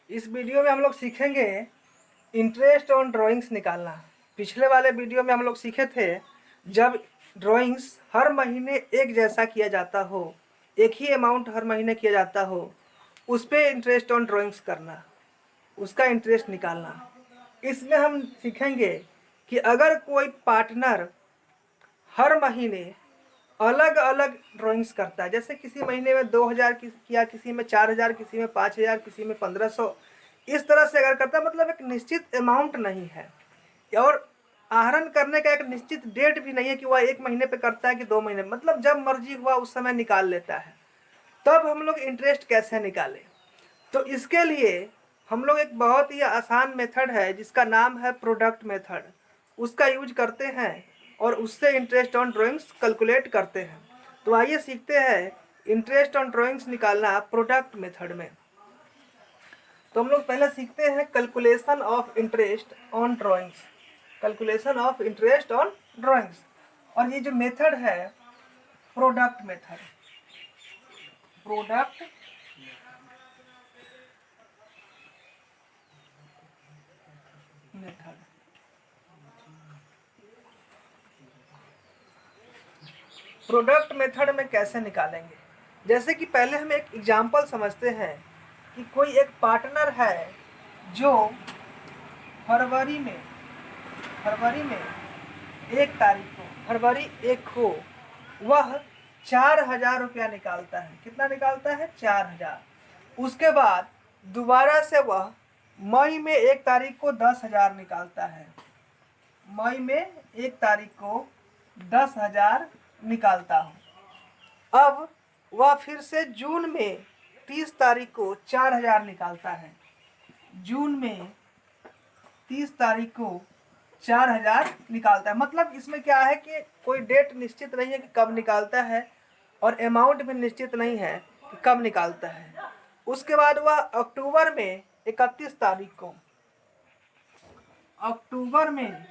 इस वीडियो में हम लोग सीखेंगे इंटरेस्ट ऑन ड्राइंग्स निकालना। पिछले वाले वीडियो में हम लोग सीखे थे जब ड्राइंग्स हर महीने एक जैसा किया जाता हो, एक ही अमाउंट हर महीने किया जाता हो, उस पर इंटरेस्ट ऑन ड्राइंग्स करना, उसका इंटरेस्ट निकालना। इसमें हम सीखेंगे कि अगर कोई पार्टनर हर महीने अलग अलग ड्राइंग्स करता है, जैसे किसी महीने में 2000 किया, किसी में 4000, किसी में 5000, किसी में 1500, इस तरह से अगर करता है, मतलब एक निश्चित अमाउंट नहीं है और आहरण करने का एक निश्चित डेट भी नहीं है कि वह 1 महीने पे करता है कि 2 महीने, मतलब जब मर्जी हुआ उस समय निकाल लेता है। तब हम लोग इंटरेस्ट कैसे निकालें? तो इसके लिए हम लोग एक बहुत ही आसान मेथड है जिसका नाम है प्रोडक्ट मेथड, उसका यूज करते हैं और उससे इंटरेस्ट ऑन ड्राइंग्स कैलकुलेट करते हैं। तो आइए सीखते हैं इंटरेस्ट ऑन ड्राइंग्स निकालना प्रोडक्ट मेथड में। तो हम लोग पहले सीखते हैं calculation of interest on drawings, calculation of interest on drawings. और ये जो मेथड है product method, product method. Product method में कैसे निकालेंगे? जैसे कि पहले हम एक एग्जांपल समझते हैं कि कोई एक पार्टनर है जो फरवरी में 1 तारीख को, फरवरी 1 को वह 4000 रुपया निकालता है। कितना निकालता है? 4000। उसके बाद दोबारा से वह मई में 1 तारीख को 10,000 निकालता है। मई में 1 तारीख को 10,000 निकालता हूँ। अब वह फिर से जून में 30 तारीख को 4000 निकालता है। जून में 30 तारीख को 4000 निकालता है। मतलब इसमें क्या है कि कोई डेट निश्चित नहीं है कि कब निकालता है और अमाउंट भी निश्चित नहीं है कि कब निकालता है। उसके बाद वह अक्टूबर में 31 तारीख को, अक्टूबर में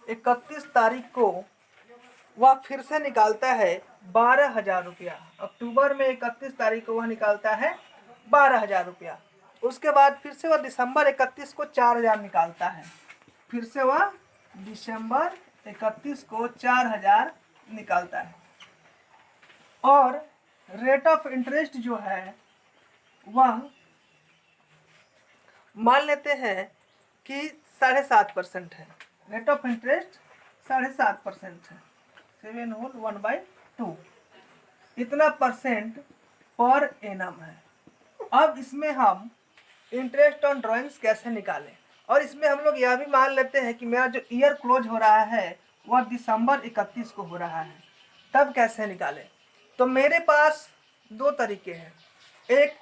31 तारीख को वह फिर से निकालता है 12,000 रुपया। अक्टूबर में 31 तारीख को वह निकालता है 12,000 रुपया। उसके बाद फिर से वह दिसंबर 31 को 4000 निकालता है। फिर से वह दिसंबर 31 को 4000 निकालता है। और रेट ऑफ इंटरेस्ट जो है वह मान लेते हैं कि 7.5% है। रेट ऑफ इंटरेस्ट 7.5% है। 7 होल 1/2 इतना परसेंट पर एनम है। अब इसमें हम इंटरेस्ट ऑन ड्राइंग्स कैसे निकालें? और इसमें हम लोग यह भी मान लेते हैं कि मेरा जो ईयर क्लोज हो रहा है वह दिसंबर 31 को हो रहा है। तब कैसे निकालें? तो मेरे पास 2 तरीके हैं। एक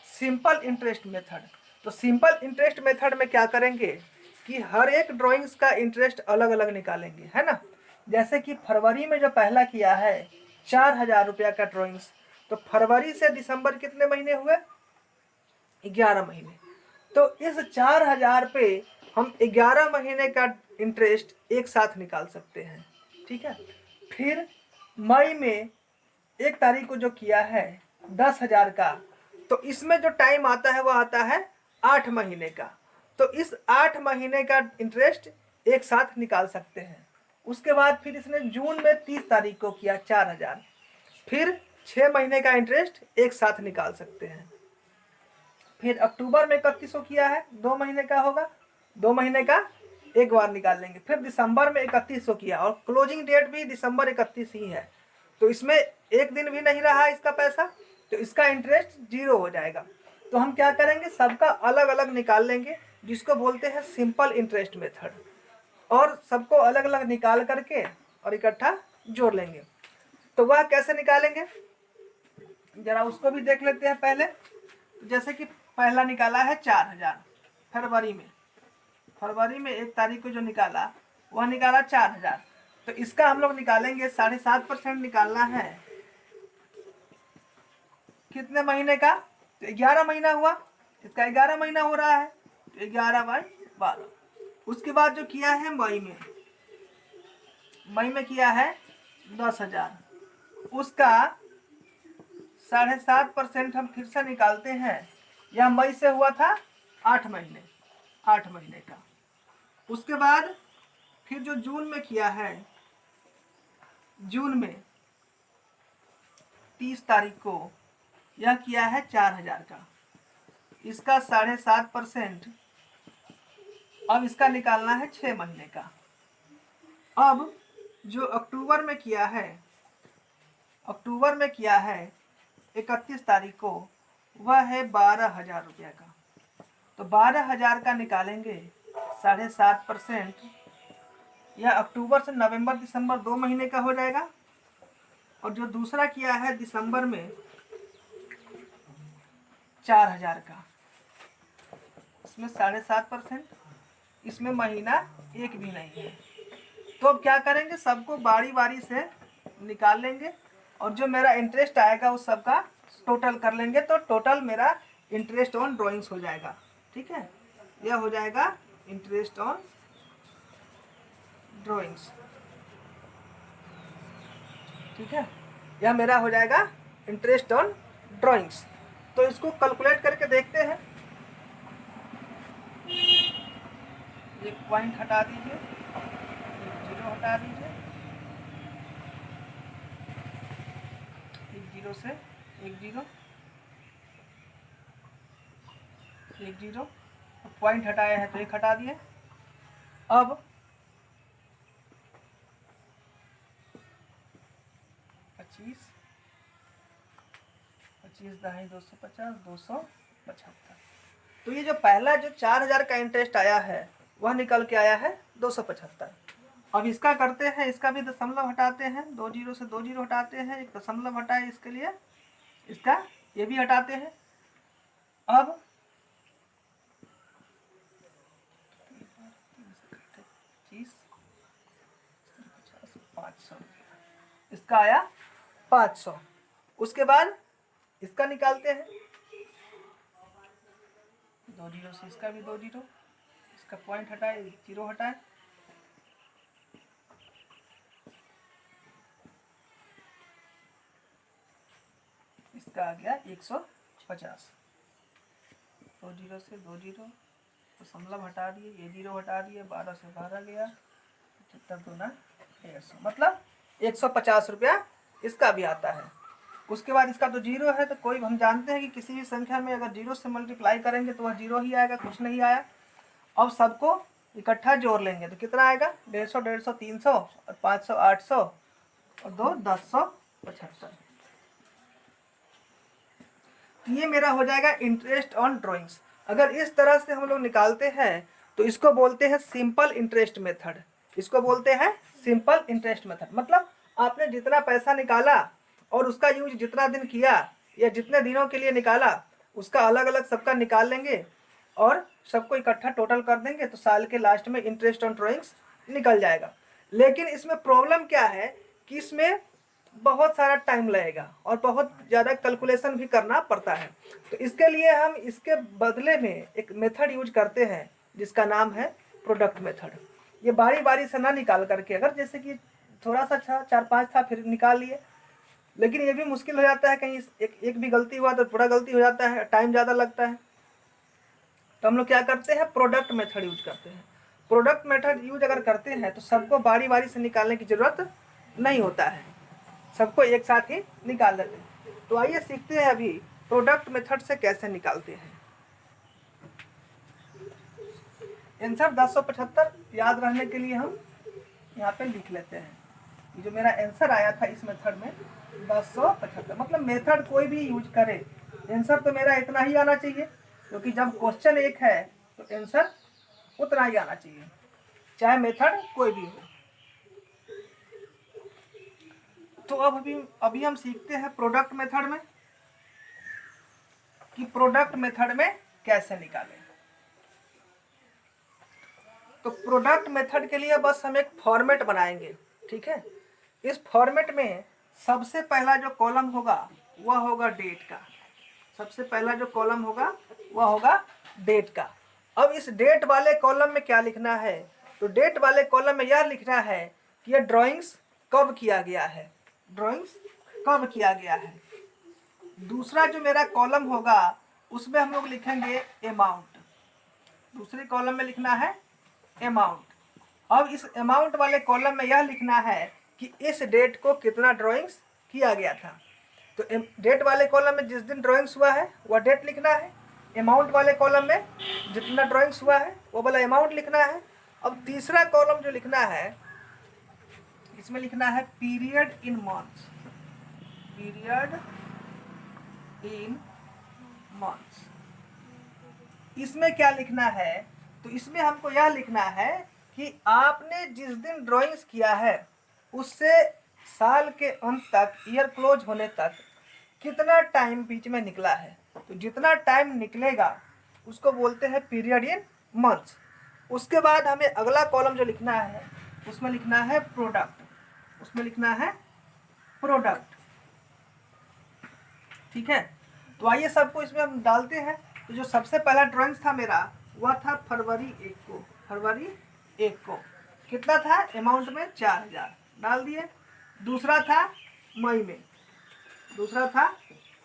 सिंपल इंटरेस्ट मेथड। तो सिंपल इंटरेस्ट मेथड में क्या करेंगे कि हर एक ड्राइंग्स का इंटरेस्ट अलग अलग निकालेंगे, है ना। जैसे कि फरवरी में जो पहला किया है 4000 रुपया का ड्राइंग्स, तो फरवरी से दिसंबर कितने महीने हुए? 11 महीने। तो इस 4000 पे हम 11 महीने का इंटरेस्ट एक साथ निकाल सकते हैं, ठीक है। फिर मई में 1 तारीख को जो किया है 10,000 का, तो इसमें जो टाइम आता है वह आता है 8 महीने का। तो इस 8 महीने का इंटरेस्ट एक साथ निकाल सकते हैं। उसके बाद फिर इसने जून में 30 तारीख को किया 4000, फिर 6 महीने का इंटरेस्ट एक साथ निकाल सकते हैं। फिर अक्टूबर में 31 किया है, 2 महीने का होगा, 2 महीने का एक बार निकाल लेंगे। फिर दिसंबर में 31 किया और क्लोजिंग डेट भी दिसंबर 31 ही है, तो इसमें एक दिन भी नहीं रहा इसका पैसा, तो इसका इंटरेस्ट 0 हो जाएगा। तो हम क्या करेंगे, सबका अलग अलग निकाल लेंगे, जिसको बोलते हैं सिंपल इंटरेस्ट मेथड। और सबको अलग अलग निकाल करके और इकट्ठा जोड़ लेंगे। तो वह कैसे निकालेंगे जरा उसको भी देख लेते हैं पहले। जैसे कि पहला निकाला है 4000 फरवरी में, 1 तारीख को जो निकाला वह निकाला 4000। तो इसका हम लोग निकालेंगे 7.5% निकालना है। कितने महीने का? तो 11 महीना हुआ, इसका 11 महीना हो रहा है, तो 11/12। उसके बाद जो किया है मई में किया है 10,000, उसका 7.5% हम फिर से निकालते हैं। यह मई से हुआ था 8 महीने, 8 महीने का। उसके बाद फिर जो जून में किया है, जून में 30 तारीख को यह किया है 4000 का, इसका 7.5%। अब इसका निकालना है 6 महीने का। अब जो अक्टूबर में किया है, अक्टूबर में किया है 31 तारीख को, वह है 12,000 रुपया का। तो 12,000 का निकालेंगे 7.5%, यह अक्टूबर से नवंबर दिसंबर 2 महीने का हो जाएगा। और जो दूसरा किया है दिसंबर में 4,000 का, इसमें 7.5%, इसमें महीना एक भी नहीं है। तो अब क्या करेंगे, सबको बारी बारी से निकाल लेंगे और जो मेरा इंटरेस्ट आएगा उस सब का टोटल कर लेंगे। तो टोटल मेरा इंटरेस्ट ऑन ड्राइंग्स हो जाएगा। ठीक है, यह हो जाएगा इंटरेस्ट ऑन ड्राइंग्स। ठीक है, यह मेरा हो जाएगा इंटरेस्ट ऑन ड्राइंग्स। तो इसको कैलकुलेट करके देखते हैं। एक पॉइंट हटा दीजिए, एक जीरो हटा दीजिए, एक जीरो से एक जीरो, एक जीरो, पॉइंट हटाया है तो एक हटा दिए। अब 25, 25 दाही 250, 275। तो ये जो पहला जो 4,000 का इंटरेस्ट आया है वह निकल के आया है 275। अब इसका करते हैं, इसका भी दशमलव हटाते हैं, 2 जीरो से 2 जीरो हटाते हैं, एक दशमलव हटाए इसके लिए, इसका ये भी हटाते हैं। अब 500, इसका आया 500। उसके बाद इसका निकालते हैं, 2 जीरो से इसका भी 2 जीरो, इसका पॉइंट हटाए, जीरो हटाए, इसका आ गया 150। 2 जीरो से 2 जीरो, दशमलव हटा दिए, ये जीरो हटा दिए, 12 से 12 गया, 75 दूना 150, मतलब 150 रुपया इसका भी आता है। उसके बाद इसका तो जीरो है, तो कोई हम जानते हैं कि किसी भी संख्या में अगर जीरो से मल्टीप्लाई करेंगे तो वह जीरो ही आएगा, कुछ नहीं आया। अब सबको इकट्ठा जोड़ लेंगे तो कितना आएगा, 150, 150, 300 और 500, 800 और 2, 1075। ये मेरा हो जाएगा इंटरेस्ट ऑन ड्राइंग्स। अगर इस तरह से हम लोग निकालते हैं तो इसको बोलते हैं सिंपल इंटरेस्ट मेथड। इसको बोलते हैं सिंपल इंटरेस्ट मेथड। मतलब आपने जितना पैसा निकाला और उसका यूज जितना दिन किया या जितने दिनों के लिए निकाला, उसका अलग अलग सबका निकाल लेंगे और सबको इकट्ठा टोटल कर देंगे तो साल के लास्ट में इंटरेस्ट ऑन ड्राइंग्स निकल जाएगा। लेकिन इसमें प्रॉब्लम क्या है कि इसमें बहुत सारा टाइम लगेगा और बहुत ज़्यादा कैलकुलेशन भी करना पड़ता है। तो इसके लिए हम इसके बदले में एक मेथड यूज करते हैं जिसका नाम है प्रोडक्ट मेथड। ये बारी बारी से ना निकाल करके, अगर जैसे कि थोड़ा सा 4-5 था फिर निकाल लिए, लेकिन ये भी मुश्किल हो जाता है, कहीं एक भी गलती हुआ तो थोड़ा गलती हो जाता है, टाइम ज़्यादा लगता है। तो हम लोग क्या करते हैं, प्रोडक्ट मेथड यूज करते हैं। प्रोडक्ट मेथड यूज अगर करते हैं तो सबको बारी बारी से निकालने की ज़रूरत नहीं होता है, सबको एक साथ ही निकाल लेते हैं। तो आइए सीखते हैं अभी प्रोडक्ट मेथड से कैसे निकालते हैं। आंसर 1075 याद रहने के लिए हम यहाँ पे लिख लेते हैं। ये जो मेरा आंसर आया था इस मेथड में 1075, मतलब मेथड कोई भी यूज करे आंसर तो मेरा इतना ही आना चाहिए, क्योंकि जब क्वेश्चन एक है तो आंसर उतना ही आना चाहिए, चाहे मेथड कोई भी हो। तो अब अभी हम सीखते हैं प्रोडक्ट मेथड में कि प्रोडक्ट मेथड में कैसे निकालें। तो प्रोडक्ट मेथड के लिए बस हम एक फॉर्मेट बनाएंगे। ठीक है, इस फॉर्मेट में सबसे पहला जो कॉलम होगा वह होगा डेट का। सबसे पहला जो कॉलम होगा वह होगा डेट का। अब इस डेट वाले कॉलम में क्या लिखना है, तो डेट वाले कॉलम में यह लिखना है कि यह ड्राइंग्स कब किया गया है, ड्राइंग्स कब किया गया है। दूसरा जो मेरा कॉलम होगा उसमें हम लोग लिखेंगे अमाउंट। दूसरे कॉलम में लिखना है अमाउंट। अब इस अमाउंट वाले कॉलम में यह लिखना है कि इस डेट को कितना ड्राइंग्स किया गया था। तो डेट वाले कॉलम में जिस दिन ड्राइंग्स हुआ है वह डेट लिखना है, अमाउंट वाले कॉलम में जितना ड्राइंग्स हुआ है वो वाला अमाउंट लिखना है। अब तीसरा कॉलम जो लिखना है इसमें लिखना है period in months, period in months. इसमें क्या लिखना है, तो इसमें हमको यह लिखना है कि आपने जिस दिन ड्राइंग्स किया है उससे साल के अंत तक, ईयर क्लोज होने तक कितना टाइम बीच में निकला है। तो जितना टाइम निकलेगा उसको बोलते हैं पीरियड इन मंथ्स। उसके बाद हमें अगला कॉलम जो लिखना है उसमें लिखना है प्रोडक्ट, उसमें लिखना है प्रोडक्ट। ठीक है, तो आइए सबको इसमें हम डालते हैं। तो जो सबसे पहला ड्राइंग था मेरा वह था फरवरी 1 को, फरवरी 1 को कितना था अमाउंट में 4000 डाल दिए। दूसरा था मई में, दूसरा था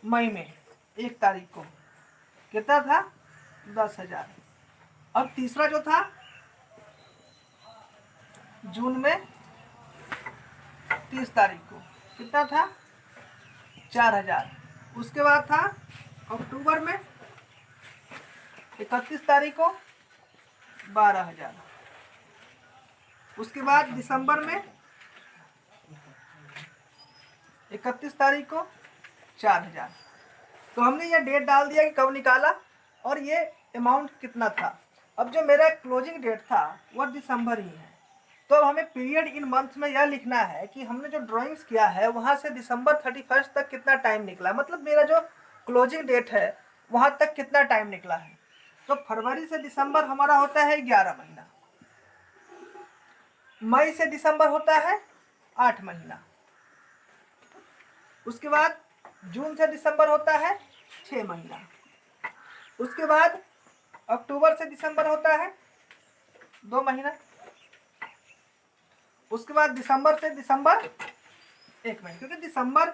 मई में 1 तारीख को कितना था 10,000। अब तीसरा जो था जून में 30 तारीख को कितना था 4000। उसके बाद था अक्टूबर में 31 तारीख को 12,000। उसके बाद दिसंबर में 31 तारीख को 4,000। तो हमने ये डेट डाल दिया कि कब निकाला और ये अमाउंट कितना था। अब जो मेरा क्लोजिंग डेट था वह दिसंबर ही है, तो अब हमें पीरियड इन मंथ में यह लिखना है कि हमने जो ड्राइंग्स किया है वहाँ से दिसंबर 31 तक कितना टाइम निकला, मतलब मेरा जो क्लोजिंग डेट है वहाँ तक कितना टाइम निकला है। तो फरवरी से दिसंबर हमारा होता है 11 महीना, मई से दिसंबर होता है 8 महीना, उसके बाद जून से दिसंबर होता है 6 महीना, उसके बाद अक्टूबर से दिसंबर होता है 2 महीना, उसके बाद दिसंबर से दिसंबर 1 महीना, क्योंकि दिसंबर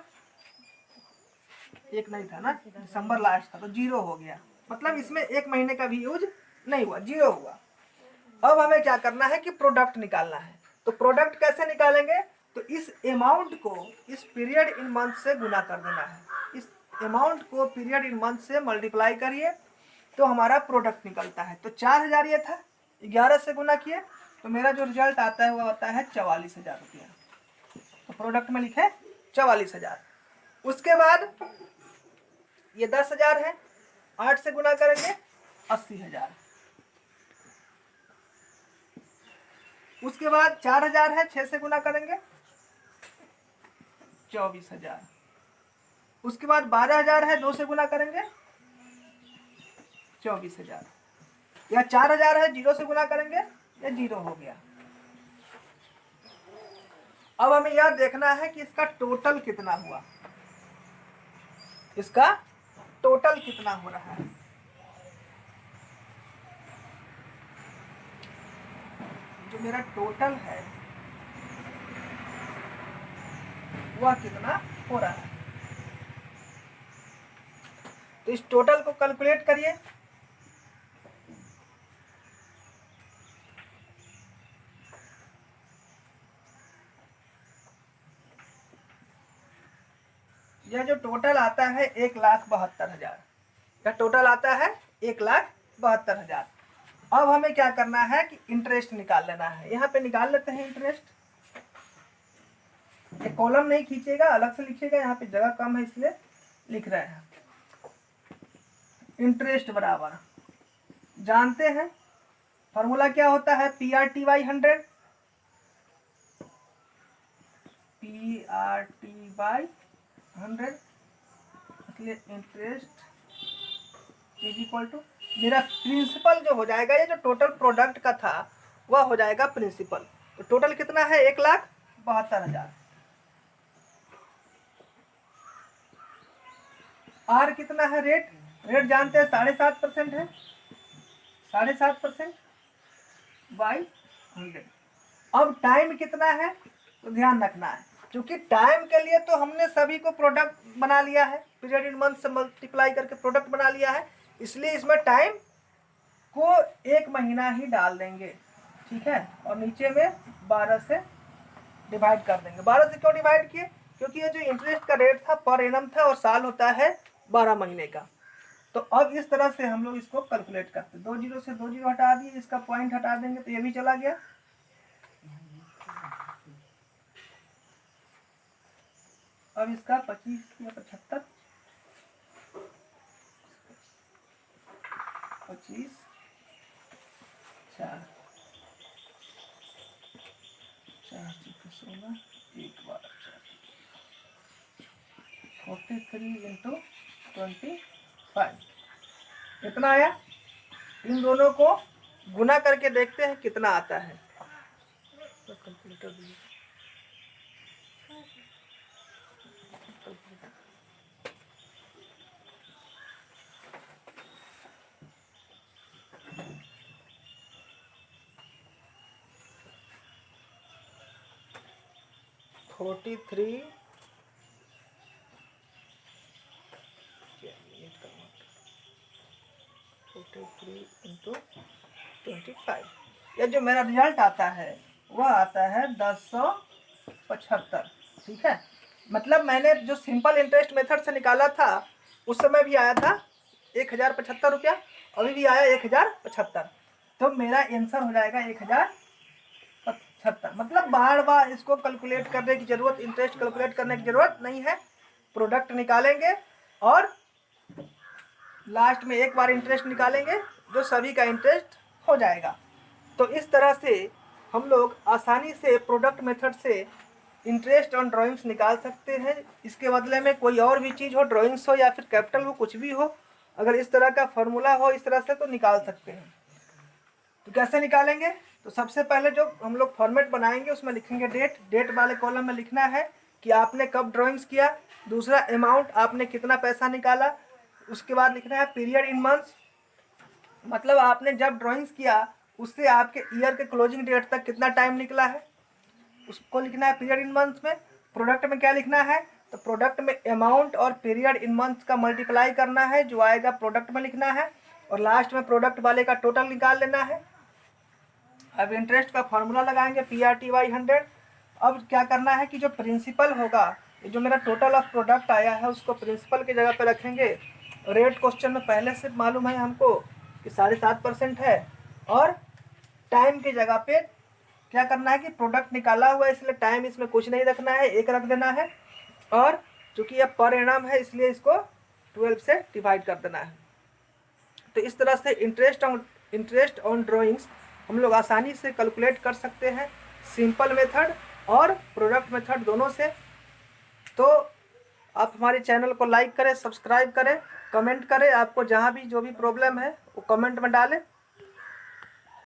1 नहीं था ना, दिसंबर लास्ट था तो 0 हो गया, मतलब इसमें 1 महीने का भी यूज नहीं हुआ, 0 हुआ। अब हमें क्या करना है कि प्रोडक्ट निकालना है। तो प्रोडक्ट कैसे निकालेंगे, तो इस अमाउंट को इस पीरियड इन मंथ से गुना कर देना है, इस अमाउंट को पीरियड इन मंथ से मल्टीप्लाई करिए तो हमारा प्रोडक्ट निकलता है। तो 4000 ये था, 11 से गुना किए तो मेरा जो रिजल्ट आता है वह आता है 44,000 रुपया। तो प्रोडक्ट में लिखे 44,000। उसके बाद ये 10,000 है, 8 से गुना करेंगे 80,000। उसके बाद 4,000 है, 6 से गुना करेंगे 24,000। उसके बाद 12,000 है, 2 से गुना करेंगे 24,000। या 4,000 है, 0 से गुना करेंगे या 0 हो गया। अब हमें यह देखना है कि इसका टोटल कितना हुआ, इसका टोटल कितना हो रहा है। जो मेरा टोटल है वह कितना हो रहा है। तो इस टोटल को कैलकुलेट करिए। यह जो टोटल आता है 1,72,000, यह टोटल आता है 1,72,000। अब हमें क्या करना है कि इंटरेस्ट निकाल लेना है। यहाँ पे निकाल लेते हैं इंटरेस्ट। ये कॉलम नहीं खींचेगा, अलग से लिखिएगा, यहाँ पे जगह कम है इसलिए लिख रहे हैं। इंटरेस्ट बराबर जानते हैं फॉर्मूला क्या होता है, PRT/100, PRT/100, इसलिए इंटरेस्ट इज इक्वल टू मेरा प्रिंसिपल जो हो जाएगा, ये जो टोटल प्रोडक्ट का था वह हो जाएगा प्रिंसिपल। तो टोटल कितना है 1,72,000। आर कितना है, रेट, रेट जानते हैं 7.5% है, 7.5% बाई 100। अब टाइम कितना है, तो ध्यान रखना है क्योंकि टाइम के लिए तो हमने सभी को प्रोडक्ट बना लिया है, पीरियड इन मंथ से मल्टीप्लाई करके प्रोडक्ट बना लिया है, इसलिए इसमें टाइम को 1 महीना ही डाल देंगे, ठीक है, और नीचे में 12 से डिवाइड कर देंगे। 12 से क्यों डिवाइड किए? क्योंकि ये जो इंटरेस्ट का रेट था पर एनम था और साल होता है 12 महीने का। तो अब इस तरह से हम लोग इसको कैलकुलेट करते हैं। 2 जीरो से 2 जीरो हटा दिए, इसका पॉइंट हटा देंगे तो ये भी चला गया। अब इसका 25 या 75, 25 4 16 1 12 43 इंटू 25 कितना आया? इन दोनों को गुना करके देखते हैं कितना आता है। कैलकुलेटर 43 इंटू 25, ये जो मेरा रिजल्ट आता है वह आता है 1075, ठीक है। मतलब मैंने जो सिंपल इंटरेस्ट मेथड से निकाला था उस समय भी आया था 1075 रुपया, अभी भी आया 1075, तो मेरा आंसर हो जाएगा 1075। मतलब बार बार इसको कैलकुलेट करने की जरूरत, इंटरेस्ट कैलकुलेट करने की जरूरत नहीं है। प्रोडक्ट निकालेंगे और लास्ट में एक बार इंटरेस्ट निकालेंगे जो सभी का इंटरेस्ट हो जाएगा। तो इस तरह से हम लोग आसानी से प्रोडक्ट मेथड से इंटरेस्ट ऑन ड्राइंग्स निकाल सकते हैं। इसके बदले में कोई और भी चीज़ हो, ड्राइंग्स हो या फिर कैपिटल हो, कुछ भी हो, अगर इस तरह का फॉर्मूला हो इस तरह से तो निकाल सकते हैं। तो कैसे निकालेंगे? तो सबसे पहले जो हम लोग फॉर्मेट बनाएंगे उसमें लिखेंगे डेट। डेट वाले कॉलम में लिखना है कि आपने कब ड्राइंग्स किया। दूसरा अमाउंट, आपने कितना पैसा निकाला। उसके बाद लिखना है पीरियड इन मंथ्स, मतलब आपने जब ड्राइंग्स किया उससे आपके ईयर के क्लोजिंग डेट तक कितना टाइम निकला है, उसको लिखना है पीरियड इन मंथ्स में। प्रोडक्ट में क्या लिखना है? तो प्रोडक्ट में अमाउंट और पीरियड इन मंथ्स का मल्टीप्लाई करना है, जो आएगा प्रोडक्ट में लिखना है, और लास्ट में प्रोडक्ट वाले का टोटल निकाल लेना है। अब इंटरेस्ट का फॉर्मूला लगाएंगे PRT/100। अब क्या करना है कि जो प्रिंसिपल होगा, जो मेरा टोटल ऑफ प्रोडक्ट आया है उसको प्रिंसिपल की जगह पे रखेंगे। रेट क्वेश्चन में पहले से मालूम है हमको कि 7.5% है, और टाइम की जगह पे क्या करना है कि प्रोडक्ट निकाला हुआ है इसलिए टाइम इसमें कुछ नहीं रखना है, 1 रख देना है, और चूंकि यह पर एनम है इसलिए इसको 12 से डिवाइड कर देना है। तो इस तरह से इंटरेस्ट ऑन ड्राइंग्स हम लोग आसानी से कैलकुलेट कर सकते हैं, सिंपल मेथड और प्रोडक्ट मेथड दोनों से। तो आप हमारे चैनल को लाइक करें, सब्सक्राइब करें, कमेंट करें। आपको जहाँ भी जो भी प्रॉब्लम है वो कमेंट में डालें।